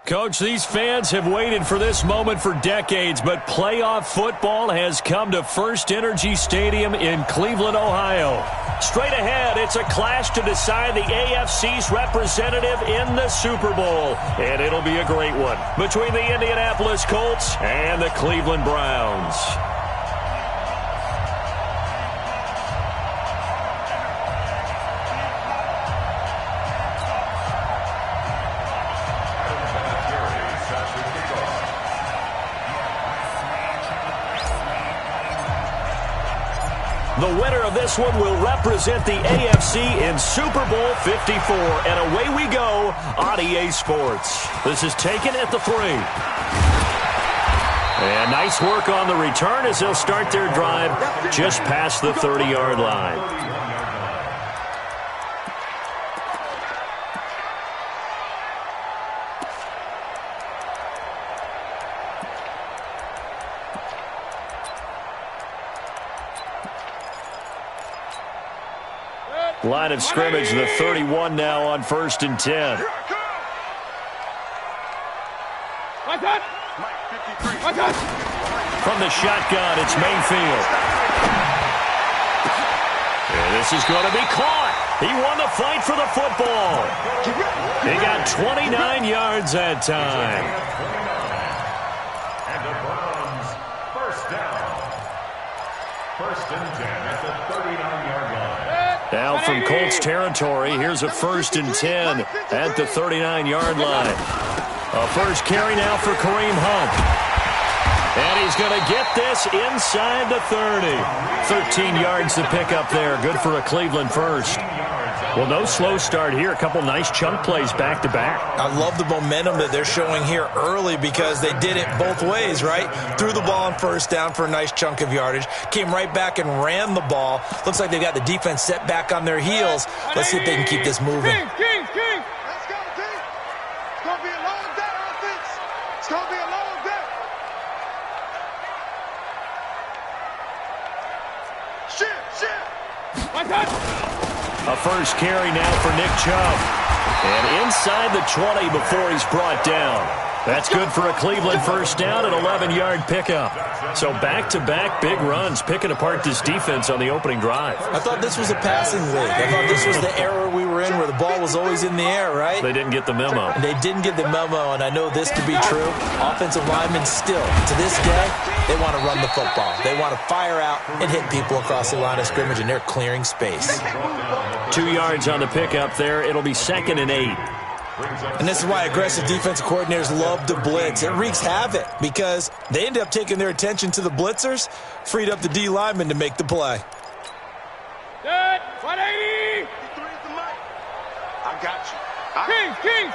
Coach, these fans have waited for this moment for decades, but playoff football has come to First Energy Stadium in Cleveland, Ohio. Straight ahead, it's a clash to decide the AFC's representative in the Super Bowl, and it'll be a great one between the Indianapolis Colts and the Cleveland Browns. The winner of this one will represent the AFC in Super Bowl 54. And away we go on EA Sports. This is taken at the 3. And nice work on the return as they'll start their drive just past the 30-yard line. Line of scrimmage, the 31 now on 1st and 10. From the shotgun, it's Mayfield. And this is going to be caught. He won the fight for the football. He got 29 yards that time. And the Browns, first down. 1st and 10 at the 39-yard line. Now from Colts territory, here's a 1st and 10 at the 39-yard line. A first carry now for Kareem Hunt. And he's going to get this inside the 30. 13 yards to pick up there. Good for a Cleveland first. Well, no slow start here. A couple nice chunk plays back-to-back. I love the momentum that they're showing here early because they did it both ways, right? Threw the ball on 1st down for a nice chunk of yardage. Came right back and ran the ball. Looks like they've got the defense set back on their heels. Let's see if they can keep this moving. Let's go, team. It's going to be a long day, offense. It's going to be a long day. Shit. My touch. A first carry now for Nick Chubb. And inside the 20 before he's brought down. That's good for a Cleveland first down, an 11-yard pickup. So back-to-back big runs, picking apart this defense on the opening drive. I thought this was a passing league. I thought this was the era we were in where the ball was always in the air, right? They didn't get the memo. They didn't get the memo, and I know this to be true. Offensive linemen still, to this day, they want to run the football. They want to fire out and hit people across the line of scrimmage, and they're clearing space. 2 yards on the pickup there. It'll be 2nd and 8. And this is why aggressive defensive coordinators love to blitz. It wreaks havoc because they end up taking their attention to the blitzers, freed up the D lineman to make the play. Good. 180. I got you. King.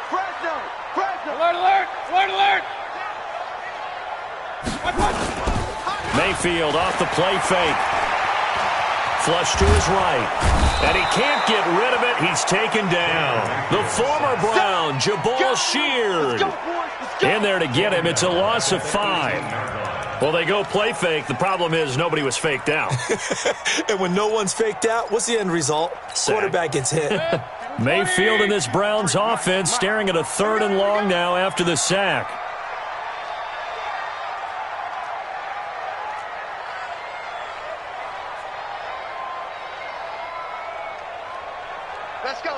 Fresno. Alert. Mayfield off the play fake. Flush to his right. And he can't get rid of it. He's taken down. The former Brown, Jabal Sheard. In there to get him. It's a loss of 5. Well, they go play fake. The problem is nobody was faked out. And when no one's faked out, what's the end result? Sack. Quarterback gets hit. Mayfield in this Browns offense staring at a 3rd and long now after the sack. Let's go.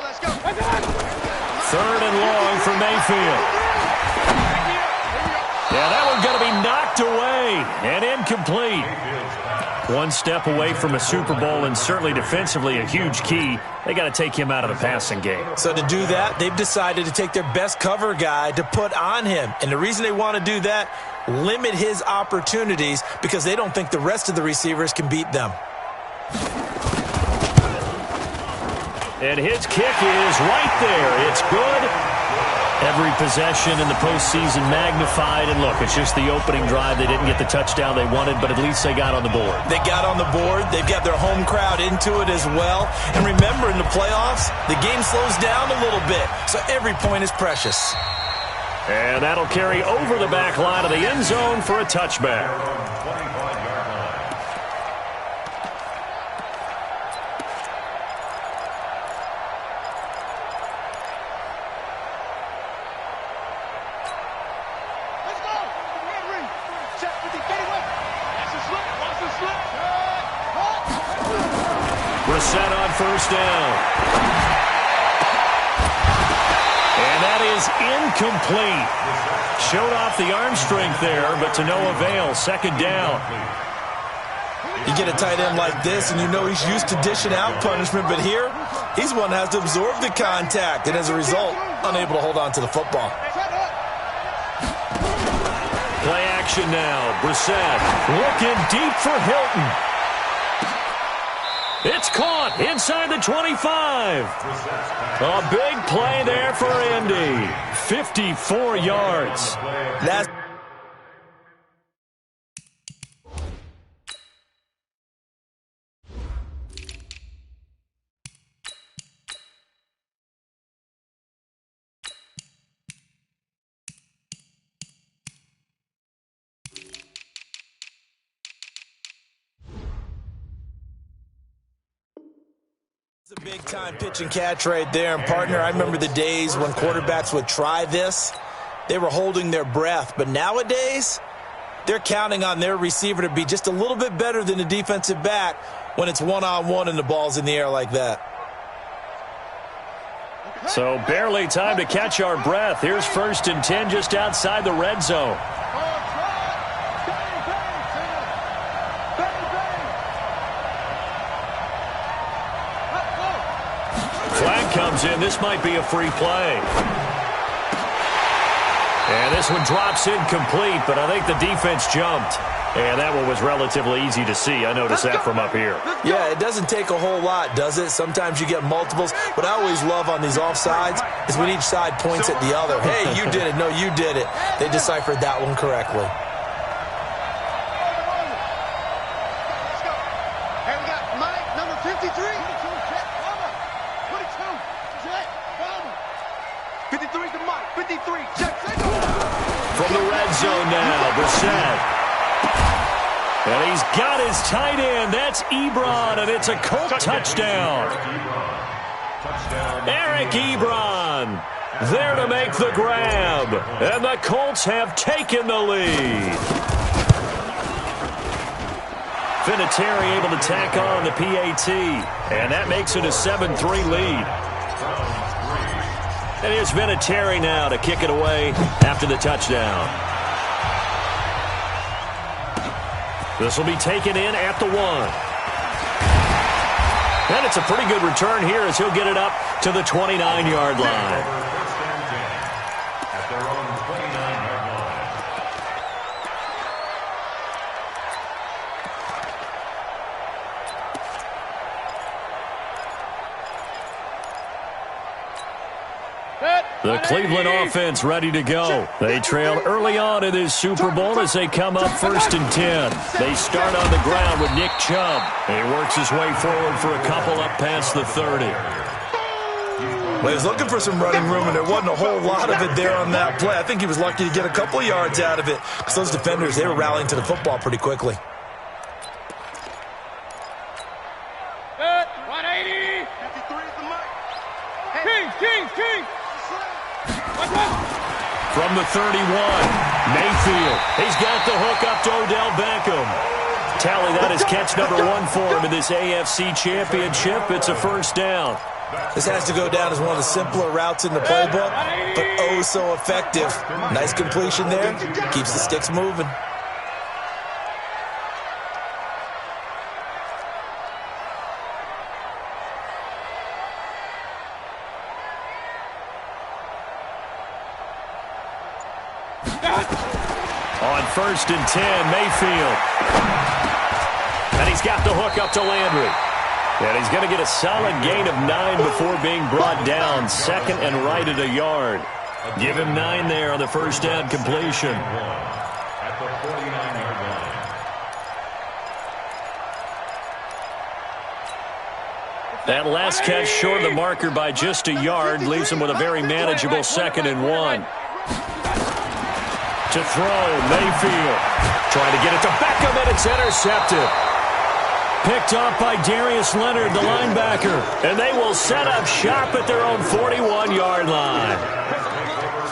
3rd and long for Mayfield. Yeah, that one's going to be knocked away and incomplete. One step away from a Super Bowl and certainly defensively a huge key. They got to take him out of the passing game. So to do that, they've decided to take their best cover guy to put on him. And the reason they want to do that, limit his opportunities because they don't think the rest of the receivers can beat them. And his kick is right there. It's good. Every possession in the postseason magnified. And look, it's just the opening drive. They didn't get the touchdown they wanted, but at least they got on the board. They got on the board. They've got their home crowd into it as well. And remember, in the playoffs, the game slows down a little bit. So every point is precious. And that'll carry over the back line of the end zone for a touchback. Brissett on first down. And that is incomplete. Showed off the arm strength there, but to no avail. Second down. You get a tight end like this, and you know he's used to dishing out punishment, but here, he's one that has to absorb the contact, and as a result, unable to hold on to the football. Play action now. Brissett looking deep for Hilton. It's caught inside the 25. A big play there for Indy. 54 yards. That's a big-time pitch and catch right there. And, partner, I remember the days when quarterbacks would try this. They were holding their breath. But nowadays, they're counting on their receiver to be just a little bit better than the defensive back when it's one-on-one and the ball's in the air like that. So barely time to catch our breath. Here's 1st and 10 just outside the red zone. Flag comes in. This might be a free play. And this one drops incomplete, but I think the defense jumped. And that one was relatively easy to see. I noticed that from up here. Yeah, it doesn't take a whole lot, does it? Sometimes you get multiples. What I always love on these offsides is when each side points at the other. Hey, you did it. No, you did it. They deciphered that one correctly. And we got Mike, number 53. 53 to Mike. 53. Check. From the red zone now, Brissett. And he's got his tight end. That's Ebron, and it's a Colt touchdown. Eric Ebron there to make the grab. And the Colts have taken the lead. Vinatieri able to tack on the PAT. And that makes it a 7-3 lead. And here's Vinatieri now to kick it away after the touchdown. This will be taken in at the 1. And it's a pretty good return here as he'll get it up to the 29-yard line. At their own 29-yard line. The Cleveland offense ready to go. They trail early on in this Super Bowl as they come up 1st and 10. They start on the ground with Nick Chubb. He works his way forward for a couple up past the 30. Well, he was looking for some running room, and there wasn't a whole lot of it there on that play. I think he was lucky to get a couple of yards out of it because those defenders, they were rallying to the football pretty quickly. 180. 53 is the Mike. King. From the 31, Mayfield. He's got the hook up to Odell Beckham. Tally, that is catch number 1 for him in this AFC Championship. It's a 1st down. This has to go down as one of the simpler routes in the playbook, but oh so effective. Nice completion there. Keeps the sticks moving. On 1st and 10, Mayfield. And he's got the hook up to Landry. And he's going to get a solid gain of 9 before being brought down. 2nd and right at a yard. Give him 9 there on the 1st down completion. At the 49-yard line. That last catch short of the marker by just a yard leaves him with a very manageable 2nd and 1. To throw, Mayfield. Trying to get it to Beckham, and it's intercepted. Picked off by Darius Leonard, the linebacker. And they will set up shop at their own 41-yard line.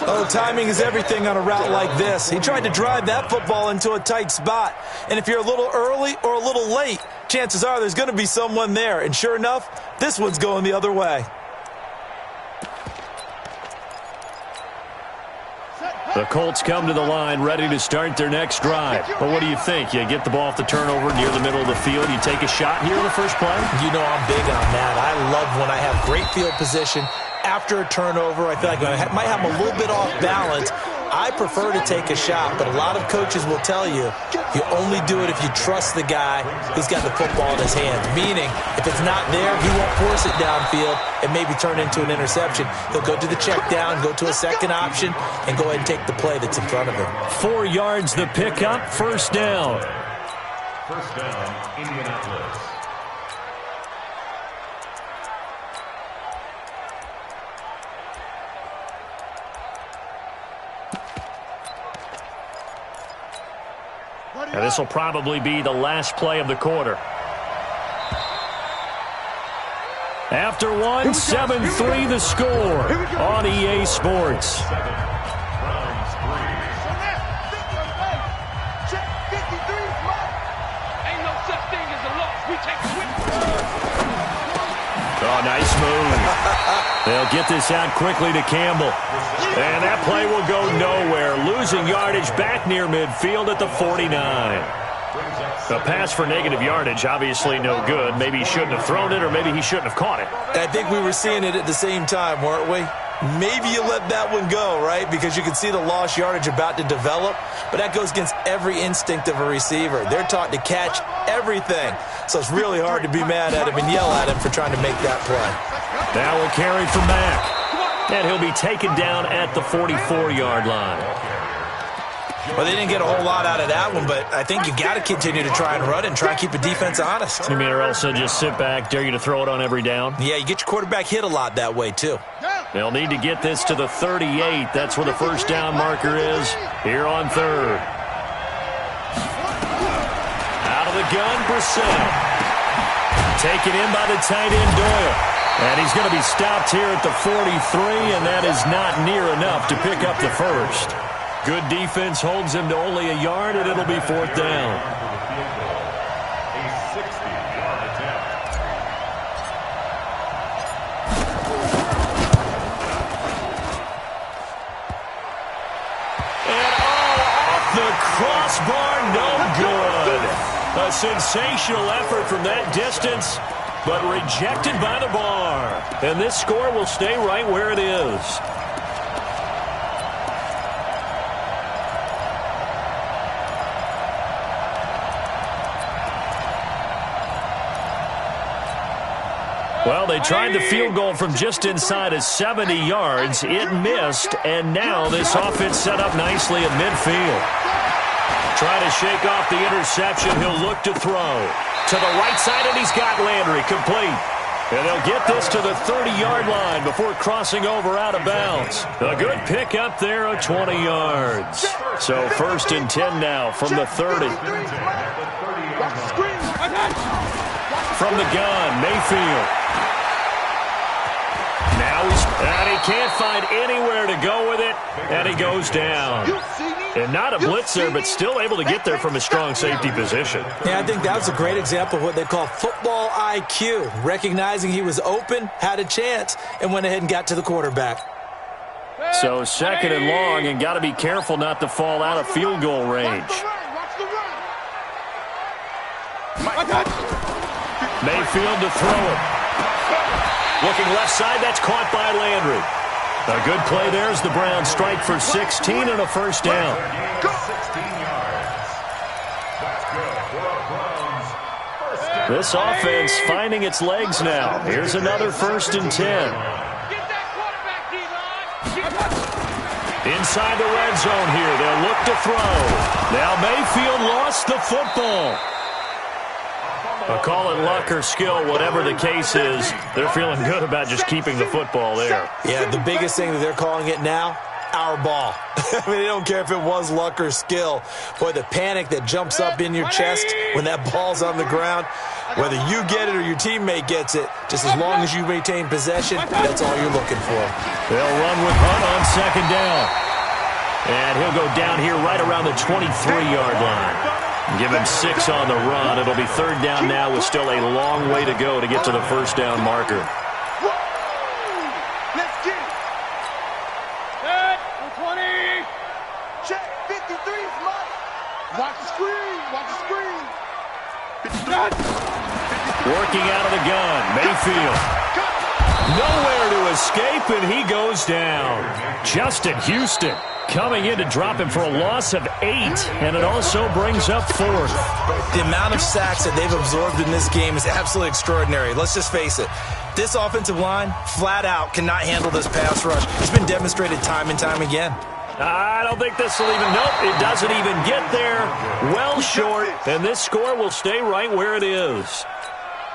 Oh, timing is everything on a route like this. He tried to drive that football into a tight spot. And if you're a little early or a little late, chances are there's going to be someone there. And sure enough, this one's going the other way. The Colts come to the line ready to start their next drive. But what do you think? You get the ball off the turnover near the middle of the field. You take a shot here in the first play? You know I'm big on that. I love when I have great field position. After a turnover, I feel like I might have a little bit off balance. I prefer to take a shot, but a lot of coaches will tell you you only do it if you trust the guy who's got the football in his hands. Meaning, if it's not there, he won't force it downfield and maybe turn into an interception. He'll go to the check down, go to a second option, and go ahead and take the play that's in front of him. 4 yards the pickup, first down. First down, Indianapolis. And this will probably be the last play of the quarter. After one, 7-3 the score on EA Sports. Oh, nice move. They'll get this out quickly to Campbell. And that play will go nowhere. Losing yardage back near midfield at the 49. A pass for negative yardage, obviously no good. Maybe he shouldn't have thrown it, or maybe he shouldn't have caught it. I think we were seeing it at the same time, weren't we? Maybe you let that one go, right? Because you can see the lost yardage about to develop. But that goes against every instinct of a receiver. They're taught to catch everything. So it's really hard to be mad at him and yell at him for trying to make that play. That will carry for Mack. And he'll be taken down at the 44-yard line. Well, they didn't get a whole lot out of that one, but I think you got to continue to try and run and try and keep the defense honest. You mean or else just sit back, dare you to throw it on every down? Yeah, you get your quarterback hit a lot that way, too. They'll need to get this to the 38. That's where the first down marker is here on third. Out of the gun, Brissett. Taken in by the tight end, Doyle. And he's going to be stopped here at the 43, and that is not near enough to pick up the first. Good defense holds him to only a yard, and it'll be fourth down. A 60-yard attempt. And off the crossbar, no good. A sensational effort from that distance, but rejected by the bar. And this score will stay right where it is. Well, they tried the field goal from just inside of 70 yards. It missed, and now this offense set up nicely at midfield. Try to shake off the interception. He'll look to throw. To the right side, and he's got Landry complete. And they'll get this to the 30-yard line before crossing over out of bounds. A good pick up there of 20 yards. So first and 10 now from the 30. From the gun, Mayfield. And he can't find anywhere to go with it, and he goes down. And not a blitzer, but still able to get there from a strong safety position. Yeah, I think that was a great example of what they call football IQ. Recognizing he was open, had a chance, and went ahead and got to the quarterback. So second and long, and got to be careful not to fall out of field goal range. Mayfield to throw it. Looking left side, that's caught by Landry. A good play there as the Browns strike for 16 and a first down. 16 yards. That's good for a Browns first down. This offense finding its legs now. Here's another first and 10. Inside the red zone here. They'll look to throw. Now Mayfield lost the football. Call it luck or skill, whatever the case is. They're feeling good about just keeping the football there. Yeah, the biggest thing that they're calling it now, our ball. I mean, they don't care if it was luck or skill. Boy, the panic that jumps up in your chest when that ball's on the ground, whether you get it or your teammate gets it, just as long as you maintain possession, that's all you're looking for. They'll run with Hunt on second down. And he'll go down here right around the 23-yard line. Give him 6 on the run. It'll be third down now with still a long way to go to get to the first down marker. Let's get it. Set. 20. Check. 53's Mike. Watch the screen. Watch the screen. Working out of the gun. Mayfield. Nowhere to escape, and he goes down. Justin Houston coming in to drop him for a loss of 8, and it also brings up 4th. The amount of sacks that they've absorbed in this game is absolutely extraordinary. Let's just face it. This offensive line, flat out, cannot handle this pass rush. It's been demonstrated time and time again. I don't think this will even, nope, it doesn't even get there. Well short, and this score will stay right where it is.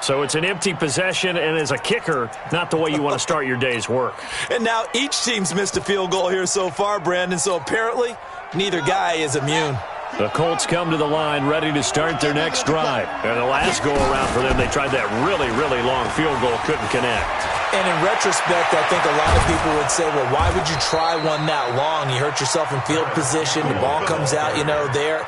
So it's an empty possession, and as a kicker, not the way you want to start your day's work. And now each team's missed a field goal here so far, Brandon, so apparently neither guy is immune. The Colts come to the line ready to start their next drive. And the last go-around for them, they tried that really, really long field goal, couldn't connect. And in retrospect, I think a lot of people would say, well, why would you try one that long? You hurt yourself in field position, the ball comes out, there.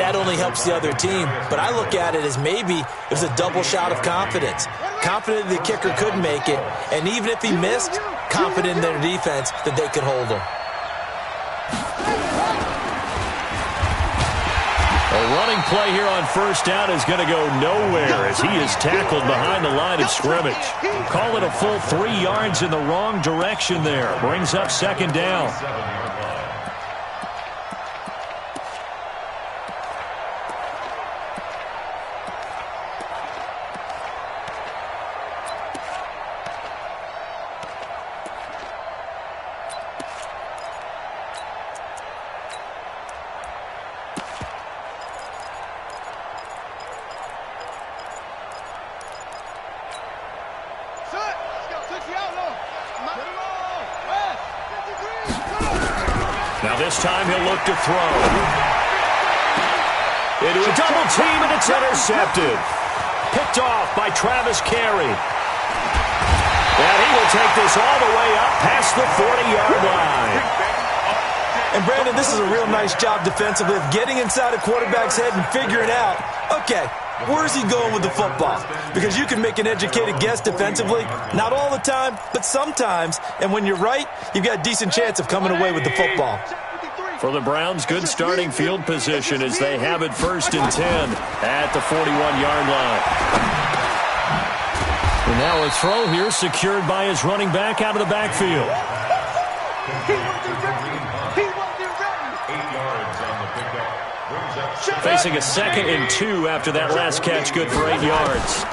That only helps the other team. But I look at it as maybe it was a double shot of confidence. Confident the kicker could make it, and even if he missed, confident in their defense that they could hold him. A running play here on first down is going to go nowhere as he is tackled behind the line of scrimmage. Call it a full 3 yards in the wrong direction there. Brings up second down. This time he'll look to throw. Into a double team, and it's intercepted. Picked off by Travis Carey. And he will take this all the way up past the 40-yard line. And, Brandon, this is a real nice job defensively of getting inside a quarterback's head and figuring out, okay, where's he going with the football? Because you can make an educated guess defensively, not all the time, but sometimes. And when you're right, you've got a decent chance of coming away with the football. For the Browns, good starting field position as they have it 1st and 10 at the 41-yard line. And now a throw here secured by his running back out of the backfield. Facing a 2nd and 2 after that last catch, good for 8 yards.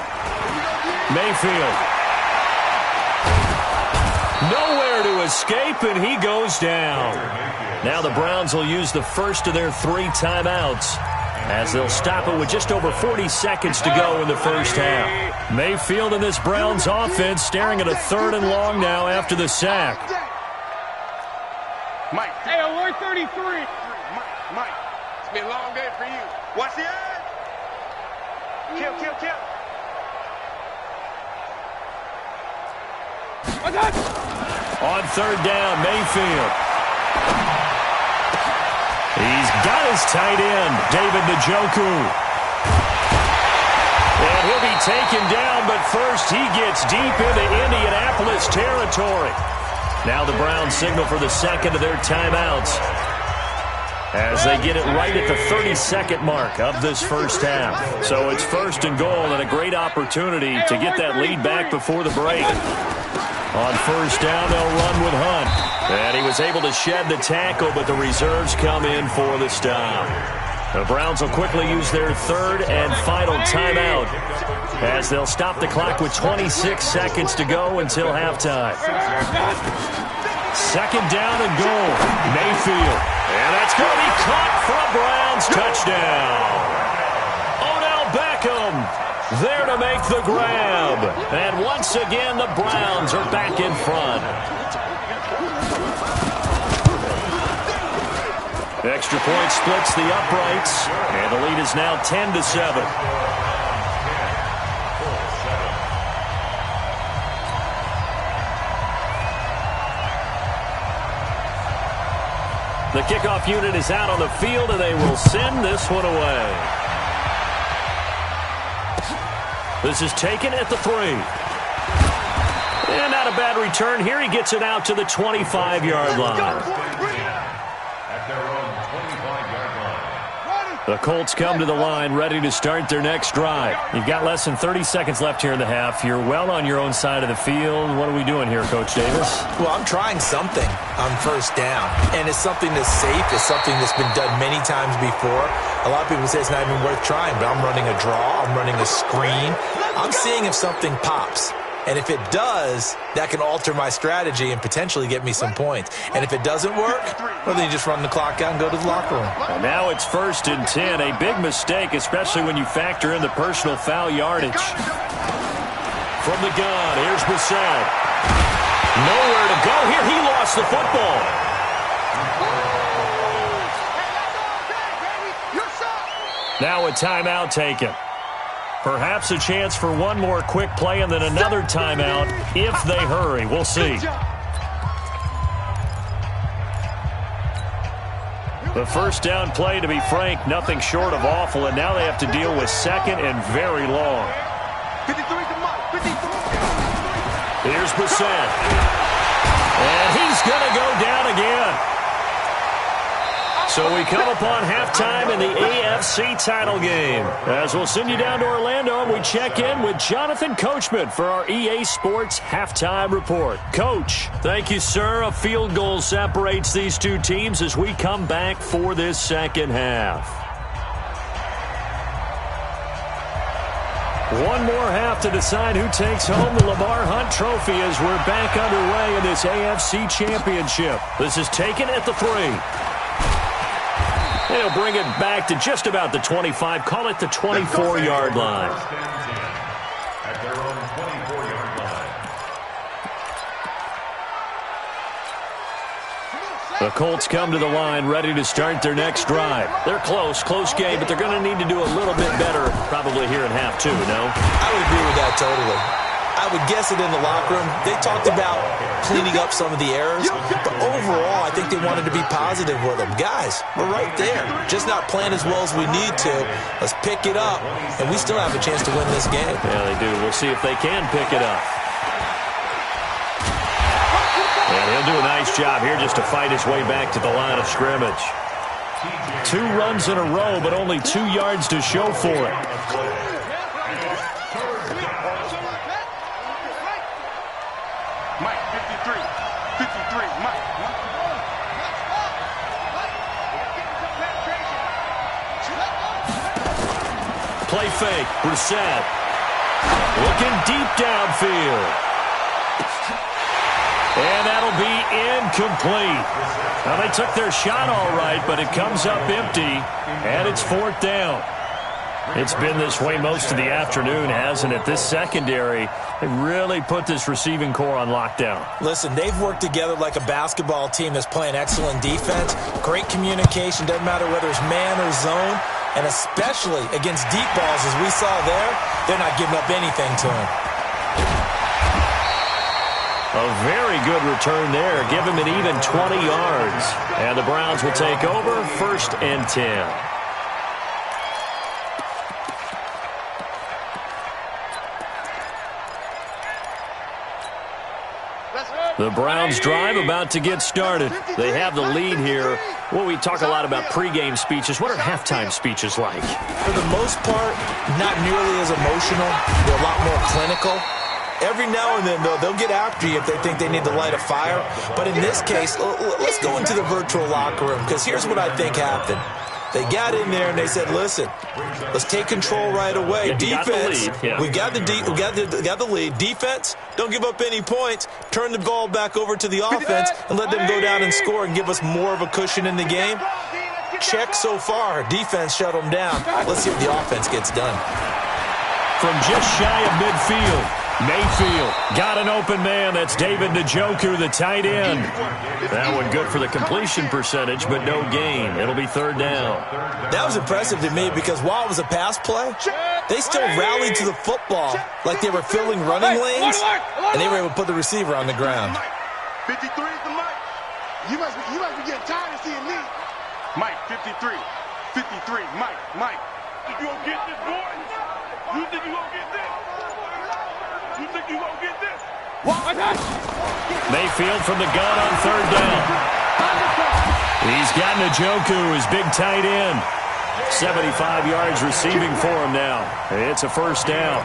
Mayfield. Nowhere to escape, and he goes down. Now the Browns will use the first of their 3 timeouts as they'll stop it with just over 40 seconds to go in the first half. Mayfield and this Browns offense staring at a 3rd and long now after the sack. Mike. Hey, alert 33. Mike. It's been a long day for you. Watch the eye. Kill. On 3rd down, Mayfield. He's got his tight end, David Njoku. And he'll be taken down, but first he gets deep into Indianapolis territory. Now the Browns signal for the 2nd of their timeouts as they get it right at the 32nd mark of this first half. So it's 1st and goal and a great opportunity to get that lead back before the break. On 1st down, they'll run with Hunt. And he was able to shed the tackle, but the reserves come in for the stop. The Browns will quickly use their 3rd and final timeout as they'll stop the clock with 26 seconds to go until halftime. 2nd down and goal. Mayfield. And that's going to be caught for a Browns touchdown. Odell Beckham there to make the grab. And once again, the Browns are back in front. Extra point splits the uprights, and the lead is now 10-7. The kickoff unit is out on the field, and they will send this one away. This is taken at the 3. And not a bad return here. He gets it out to the 25-yard line. At their own 25-yard line. The Colts come to the line ready to start their next drive. You've got less than 30 seconds left here in the half. You're well on your own side of the field. What are we doing here, Coach Davis? Well, I'm trying something on first down, and it's something that's safe. It's something that's been done many times before. A lot of people say it's not even worth trying, but I'm running a draw. I'm running a screen. I'm seeing if something pops. And if it does, that can alter my strategy and potentially get me some points. And if it doesn't work, well, then you just run the clock out and go to the locker room. And now it's 1st and 10. A big mistake, especially when you factor in the personal foul yardage. From the gun, here's Brissett. Nowhere to go here. He lost the football. Now a timeout taken. Perhaps a chance for one more quick play and then another timeout if they hurry. We'll see. The first down play, to be frank, nothing short of awful, and now they have to deal with 2nd and very long. Here's Brissett. And he's going to go down again. So we come upon halftime in the AFC title game. As we'll send you down to Orlando, and we check in with Jonathan Coachman for our EA Sports Halftime Report. Coach, thank you, sir. A field goal separates these two teams as we come back for this second half. One more half to decide who takes home the Lamar Hunt Trophy as we're back underway in this AFC Championship. This is taken at the 3. They'll bring it back to just about the 25. Call it the 24-yard line. At their own 24-yard line. The Colts come to the line ready to start their next drive. They're close game, but they're going to need to do a little bit better probably here in half 2, no? I would agree with that totally. I would guess it in the locker room. They talked about cleaning up some of the errors, but overall, I think they wanted to be positive with them. Guys, we're right there. Just not playing as well as we need to. Let's pick it up, and we still have a chance to win this game. Yeah, they do. We'll see if they can pick it up. And he'll do a nice job here just to fight his way back to the line of scrimmage. 2 runs in a row, but only 2 yards to show for it. Play fake, Brissett. Looking deep downfield. And that'll be incomplete. Now, they took their shot all right, but it comes up empty, and it's 4th down. It's been this way most of the afternoon, hasn't it? This secondary, they really put this receiving core on lockdown. Listen, they've worked together like a basketball team that's playing excellent defense. Great communication, doesn't matter whether it's man or zone. And especially against deep balls, as we saw there, they're not giving up anything to him. A very good return there. Give him an even 20 yards. And the Browns will take over 1st and 10. The Browns drive about to get started. They have the lead here. Well, we talk a lot about pregame speeches. What are halftime speeches like? For the most part, not nearly as emotional. They're a lot more clinical. Every now and then, though, they'll get after you if they think they need to light a fire. But in this case, let's go into the virtual locker room, because here's what I think happened. They got in there and they said, listen, let's take control right away. Yeah, defense, we got the lead. Defense, don't give up any points. Turn the ball back over to the offense and let them go down and score and give us more of a cushion in the game. Check so far. Defense shut them down. Let's see if the offense gets done. From just shy of midfield, Mayfield got an open man. That's David Njoku, the tight end. That one good for the completion percentage, but no gain. It'll be third down. That was impressive to me because while it was a pass play, they still rallied to the football like they were filling running lanes, and they were able to put the receiver on the ground. 53 is the mic. You must be getting tired of seeing me. Mike, 53. 53, Mike. Think you gonna get this, boy? You think you gonna get this? You think you gonna get this? Mayfield from the gun on third down. He's got Njoku, his big tight end. 75 yards receiving for him now. It's a first down.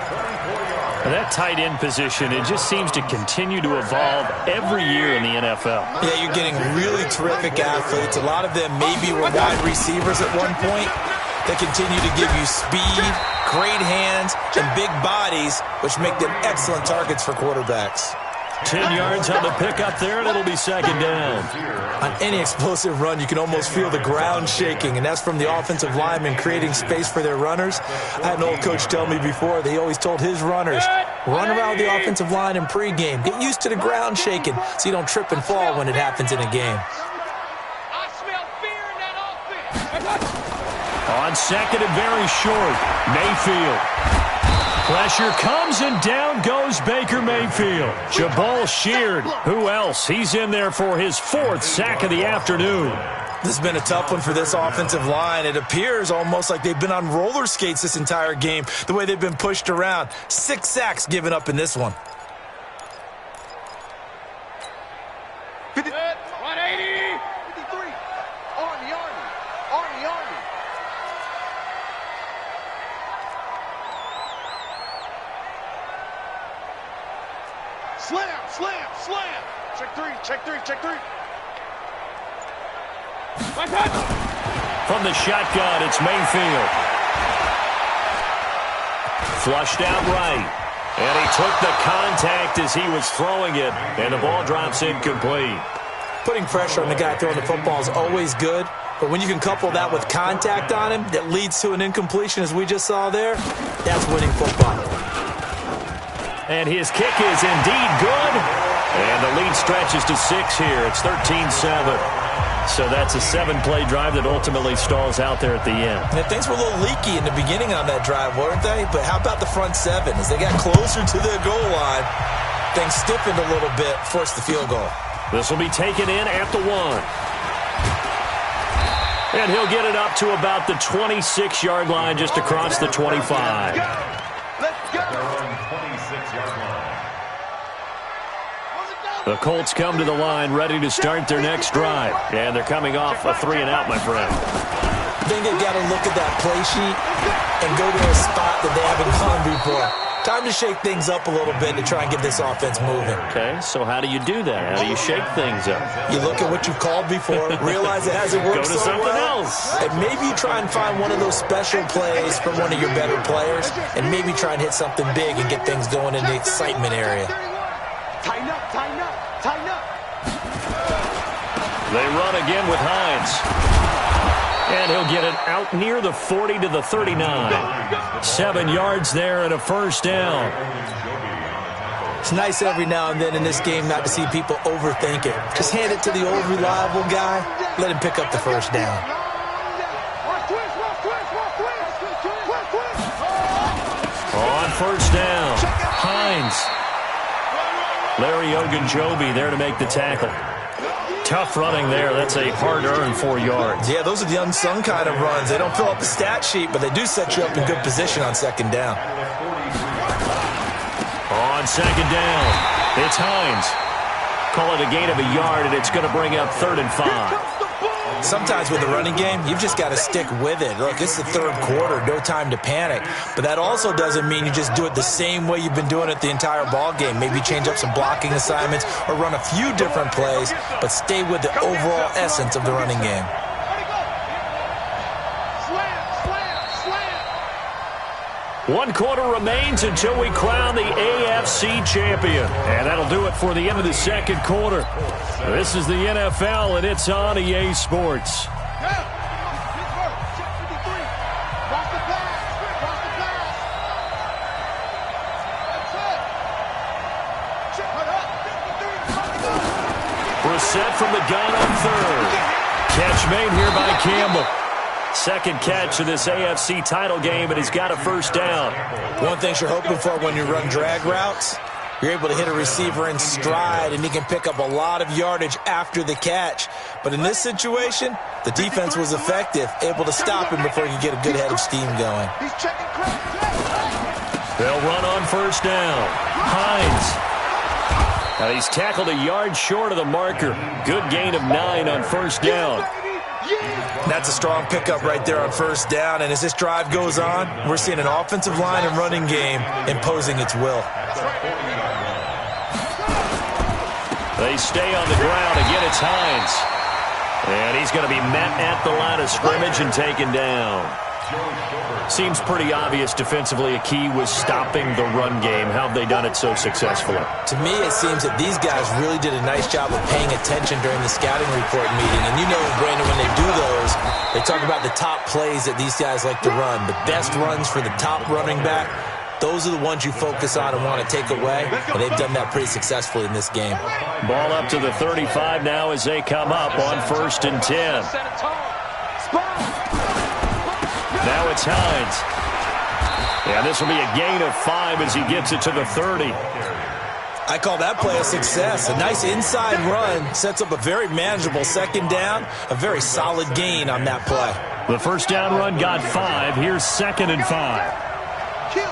And that tight end position, it just seems to continue to evolve every year in the NFL. Yeah, you're getting really terrific athletes. A lot of them maybe were wide receivers at one point. They continue to give you speed, great hands, and big bodies, which make them excellent targets for quarterbacks. 10 yards on the pickup there, and it'll be second down. On any explosive run, you can almost feel the ground shaking, and that's from the offensive linemen creating space for their runners. I had an old coach tell me before, they always told his runners, run around the offensive line in pregame. Get used to the ground shaking so you don't trip and fall when it happens in a game. I smell fear in that offense. On second and very short, Mayfield. Pressure comes, and down goes Baker Mayfield. Jabal sheared. Who else? He's in there for his fourth sack of the afternoon. This has been a tough one for this offensive line. It appears almost like they've been on roller skates this entire game, the way they've been pushed around. 6 sacks given up in this one. 180. 53. Army. Slam. Check three. From the shotgun, it's Mayfield. Flushed out right. And he took the contact as he was throwing it, and the ball drops incomplete. Putting pressure on the guy throwing the football is always good, but when you can couple that with contact on him that leads to an incompletion, as we just saw there, that's winning football. And his kick is indeed good. And the lead stretches to 6 here. It's 13-7. So that's a 7-play drive that ultimately stalls out there at the end. And things were a little leaky in the beginning on that drive, weren't they? But how about the front 7? As they got closer to the goal line, things stiffened a little bit, forced the field goal. This will be taken in at the 1. And he'll get it up to about the 26-yard line, just across the 25. Let's go. 26-yard line. The Colts come to the line ready to start their next drive. And they're coming off a 3-and-out, my friend. I think they've got to look at that play sheet and go to a spot that they haven't gone before. Time to shake things up a little bit to try and get this offense moving. Okay, so how do you do that? How do you shake things up? You look at what you've called before, realize it hasn't worked Go to so something well, else. and maybe you try and find one of those special plays from one of your better players, and maybe try and hit something big and get things going in the excitement area. Tighten up. They run again with Hines. And he'll get it out near the 40 to the 39. 7 yards there and a first down. It's nice every now and then in this game not to see people overthink it. Just hand it to the old reliable guy, let him pick up the first down. On first down, Hines. Larry Ogunjobi there to make the tackle. Tough running there. That's a hard-earned 4 yards. Yeah, those are the unsung kind of runs. They don't fill up the stat sheet, but they do set you up in good position on second down. On second down, it's Hines. Call it a gain of a yard, and it's going to bring up 3rd and 5. Sometimes with the running game, you've just got to stick with it. Look, it's the third quarter, no time to panic. But that also doesn't mean you just do it the same way you've been doing it the entire ball game. Maybe change up some blocking assignments or run a few different plays, but stay with the overall essence of the running game. One quarter remains until we crown the AFC champion. And that'll do it for the end of the second quarter. This is the NFL, and it's on EA Sports. set from the gun on third. Catch made here by Campbell. Second catch of this AFC title game, and he's got a first down. One thing you're hoping for when you run drag routes, you're able to hit a receiver in stride, and he can pick up a lot of yardage after the catch. But in this situation, the defense was effective, able to stop him before he could get a good head of steam going. They'll run on first down. Hines. Now he's tackled a yard short of the marker. Good gain of 9 on first down. That's a strong pickup right there on first down. And as this drive goes on, we're seeing an offensive line and running game imposing its will. They stay on the ground. Again, it's Hines. And he's going to be met at the line of scrimmage and taken down. Seems pretty obvious defensively a key was stopping the run game. How have they done it so successfully? To me, it seems that these guys really did a nice job of paying attention during the scouting report meeting. And you know, Brandon, when they do those, they talk about the top plays that these guys like to run. The best runs for the top running back, those are the ones you focus on and want to take away. And they've done that pretty successfully in this game. Ball up to the 35 now as they come up on 1st and 10. Now it's Hines. Yeah, this will be a gain of 5 as he gets it to the 30. I call that play a success. A nice inside run sets up a very manageable second down, a very solid gain on that play. The first down run got 5. Here's 2nd and 5. Kill.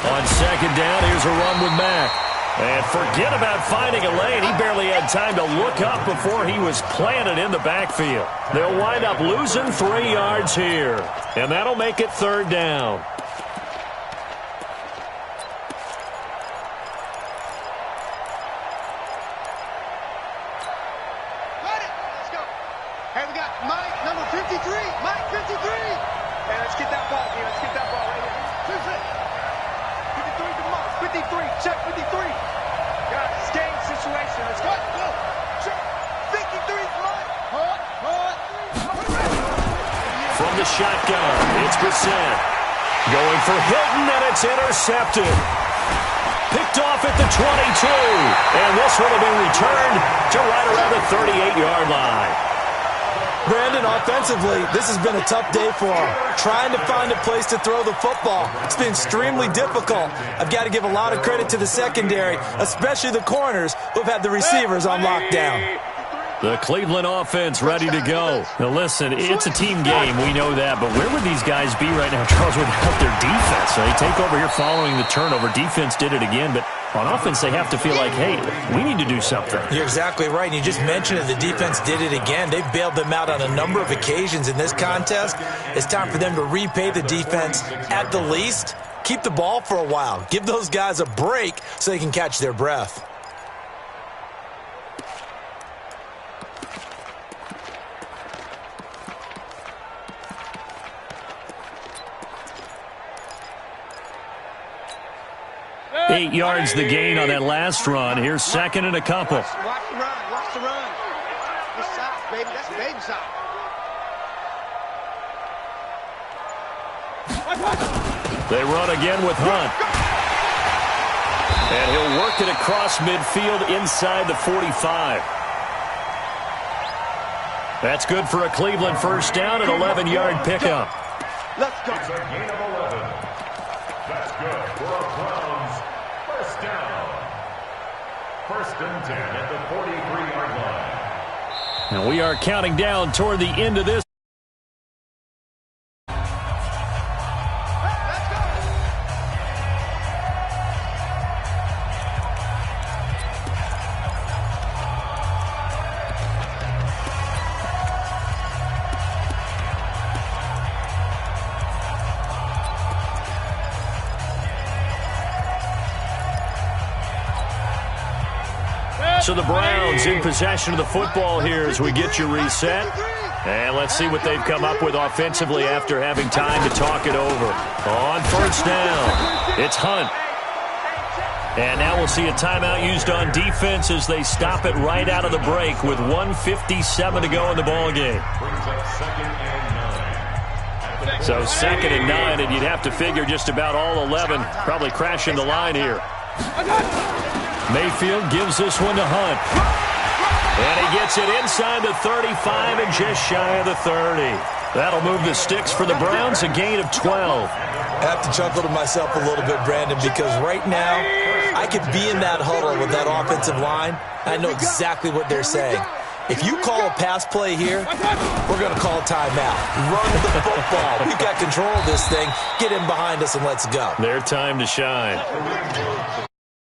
On second down, here's a run with Mack. And forget about finding a lane. He barely had time to look up before he was planted in the backfield. They'll wind up losing 3 yards here. And that'll make it 3rd down. Let's go. Hey, we got Mike, number 53. Mike, 53. Hey, let's get that ball here. Let's get that ball right here. 53 to Mike. 53. Check 53. Got this game situation. Let's go. Check. 53 to Mike. From the shotgun, it's Brissett. Going for Hilton, and it's intercepted. Picked off at the 22. And this will have been returned to right around the 38-yard line. Brandon, offensively, this has been a tough day for him. Trying to find a place to throw the football. It's been extremely difficult. I've got to give a lot of credit to the secondary, especially the corners who have had the receivers on lockdown. The Cleveland offense ready to go. Now listen, it's a team game, we know that, but where would these guys be right now, Charles, without their defense? So they take over here following the turnover. Defense did it again, but on offense they have to feel like, hey, we need to do something. You're exactly right, and you just mentioned it. The defense did it again. They bailed them out on a number of occasions in this contest. It's time for them to repay the defense at the least. Keep the ball for a while. Give those guys a break so they can catch their breath. Eight yards the gain on that last run. Here's 2nd and a couple. Watch the run. Watch the run. This side, baby. That's the baby side. They run again with Hunt. And he'll work it across midfield inside the 45. That's good for a Cleveland first down, an 11-yard pickup. Let's go. It's a gain of 11. That's good for a Browns first down. 1st and 10 at the 43-yard line. And we are counting down toward the end of this. So the Browns in possession of the football here as we get you reset. And let's see what they've come up with offensively after having time to talk it over. On first down, it's Hunt. And now we'll see a timeout used on defense as they stop it right out of the break with 1:57 to go in the ballgame. So 2nd and 9, and you'd have to figure just about all 11 probably crashing the line here. Mayfield gives this one to Hunt. And he gets it inside the 35 and just shy of the 30. That'll move the sticks for the Browns, a gain of 12. I have to chuckle to myself a little bit, Brandon, because right now I could be in that huddle with that offensive line. I know exactly what they're saying. If you call a pass play here, we're going to call a timeout. Run the football. We've got control of this thing. Get in behind us and let's go. Their time to shine.